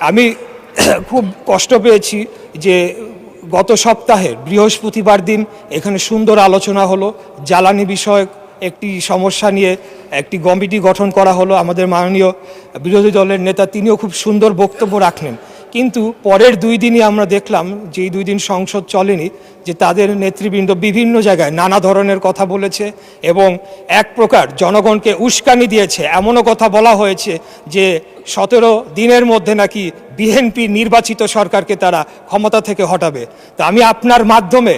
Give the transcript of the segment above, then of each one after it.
আমি খুব কষ্ট পেয়েছি যে গত সপ্তাহে বৃহস্পতিবার দিন এখানে সুন্দর আলোচনা হলো, জ্বালানি বিষয়ক একটি সমস্যা নিয়ে একটি কমিটি গঠন করা হলো। আমাদের মাননীয় বিরোধী দলের নেতা তিনিও খুব সুন্দর বক্তব্য রাখলেন, কিন্তু পরের 2 দিনই আমরা দেখলাম যে এই 2 দিন সংসদ চলেনি, যে তাদের নেতৃবৃন্দ বিভিন্ন জায়গায় নানা ধরনের কথা বলেছে এবং এক প্রকার জনগণকে উস্কানি দিয়েছে। এমনও কথা বলা হয়েছে যে 17 দিনের মধ্যে নাকি বিএনপি নির্বাচিত সরকারকে তারা ক্ষমতা থেকে হটাবে। তা আমি আপনার মাধ্যমে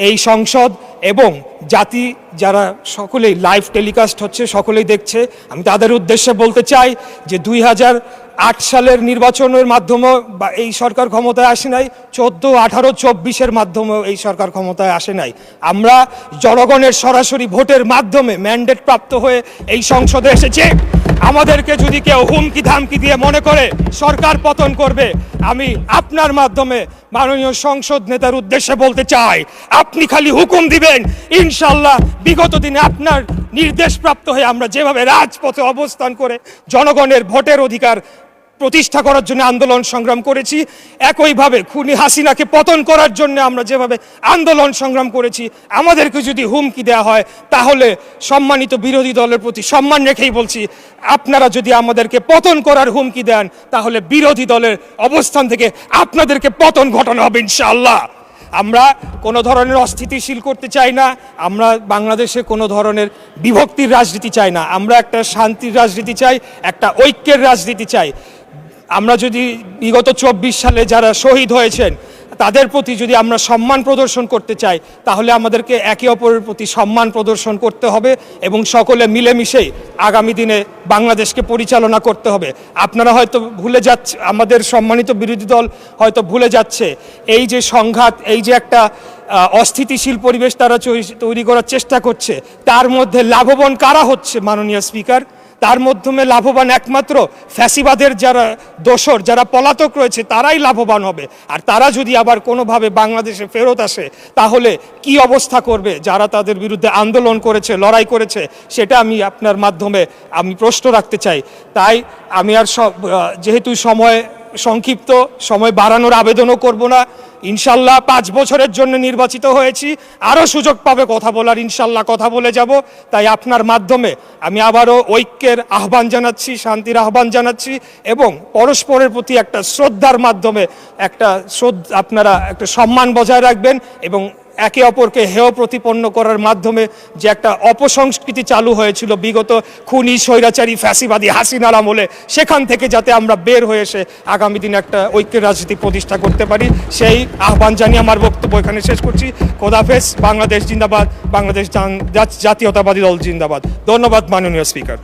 এই সংসদ এবং জাতি যারা সকলেই লাইভ টেলিকাস্ট হচ্ছে, সকলেই দেখছে, আমি তাদের উদ্দেশ্যে বলতে চাই যে 2008 সালের নির্বাচনের মাধ্যমে বা এই সরকার ক্ষমতায় আসে নাই, 14, 18, 24-এর মাধ্যমেও এই সরকার ক্ষমতায় আসে নাই। আমরা জনগণের সরাসরি ভোটের মাধ্যমে ম্যান্ডেট প্রাপ্ত হয়ে এই সংসদে এসেছে। আমাদেরকে যদি কেউ হুমকি ধামকি দিয়ে মনে করে সরকার পতন করবে, আমি আপনার মাধ্যমে মাননীয় সংসদ নেতার উদ্দেশ্যে বলতে চাই, আপনি খালি হুকুম দিবেন, ইনশাল্লাহ বিগত দিনে আপনার নির্দেশপ্রাপ্ত হয়ে আমরা যেভাবে রাজপথে অবস্থান করে জনগণের ভোটের অধিকার প্রতিষ্ঠা করার জন্য আন্দোলন সংগ্রাম করেছি, একইভাবে খুনি হাসিনাকে পতন করার জন্য আমরা যেভাবে আন্দোলন সংগ্রাম করেছি, আমাদেরকে যদি হুমকি দেওয়া হয় তাহলে সম্মানিত বিরোধী দলের প্রতি সম্মান রেখেই বলছি, আপনারা যদি আমাদেরকে পতন করার হুমকি দেন তাহলে বিরোধী দলের অবস্থান থেকে আপনাদেরকে পতন ঘটানো হবে ইনশাআল্লাহ। আমরা কোনো ধরনের অস্থিতিশীল করতে চাই না, আমরা বাংলাদেশে কোনো ধরনের বিভক্তির রাজনীতি চাই না, আমরা একটা শান্তির রাজনীতি চাই, একটা ঐক্যের রাজনীতি চাই। আমরা যদি বিগত 24 সালে যারা শহীদ হয়েছেন তাদের প্রতি যদি আমরা সম্মান প্রদর্শন করতে চাই, তাহলে আমাদেরকে একে অপরের প্রতি সম্মান প্রদর্শন করতে হবে এবং সকলে মিলেমিশেই আগামী দিনে বাংলাদেশকে পরিচালনা করতে হবে। আপনারা হয়তো ভুলে যাচ্ছে, আমাদের সম্মানিত বিরোধী দল হয়তো ভুলে যাচ্ছে, এই যে সংঘাত, এই যে একটা অস্থিতিশীল পরিবেশ তারা তৈরি করার চেষ্টা করছে, তার মধ্যে লাভবান কারা হচ্ছে মাননীয় স্পিকার? তার মাধ্যমে লাভবান একমাত্র ফ্যাসিবাদের যারা দোসর, যারা পলাতক রয়েছে তারাই লাভবান হবে। আর তারা যদি আবার কোনোভাবে বাংলাদেশে ফেরত আসে তাহলে কি অবস্থা করবে যারা তাদের বিরুদ্ধে আন্দোলন করেছে, লড়াই করেছে, সেটা আমি আপনার মাধ্যমে আমি প্রশ্ন রাখতে চাই। তাই আমি আর যেহেতু সময় সংক্ষিপ্ত, সময় বাড়ানোর আবেদনও করব না। ইনশাল্লাহ 5 বছরের জন্য নির্বাচিত হয়েছি, আরও সুযোগ পাবে কথা বলার, ইনশাল্লাহ কথা বলে যাব। তাই আপনার মাধ্যমে আমি আবারও ঐক্যের আহ্বান জানাচ্ছি, শান্তির আহ্বান জানাচ্ছি এবং পরস্পরের প্রতি একটা শ্রদ্ধার মাধ্যমে আপনারা একটা সম্মান বজায় রাখবেন এবং একে অপরকে হেয় প্রতিপন্ন করার মাধ্যমে যে একটা অপসংস্কৃতি চালু হয়েছিল বিগত খুনি স্বৈরাচারী ফ্যাসিবাদী হাসিনার আমলে, সেখান থেকে যাতে আমরা বের হয়ে এসে আগামী দিনে একটা ঐক্যের রাজনীতি প্রতিষ্ঠা করতে পারি, সেই আহ্বান জানিয়ে আমার বক্তব্য এখানে শেষ করছি। খোদাফেজ। বাংলাদেশ জিন্দাবাদ, বাংলাদেশ জাতীয়তাবাদী দল জিন্দাবাদ। ধন্যবাদ মাননীয় স্পিকার।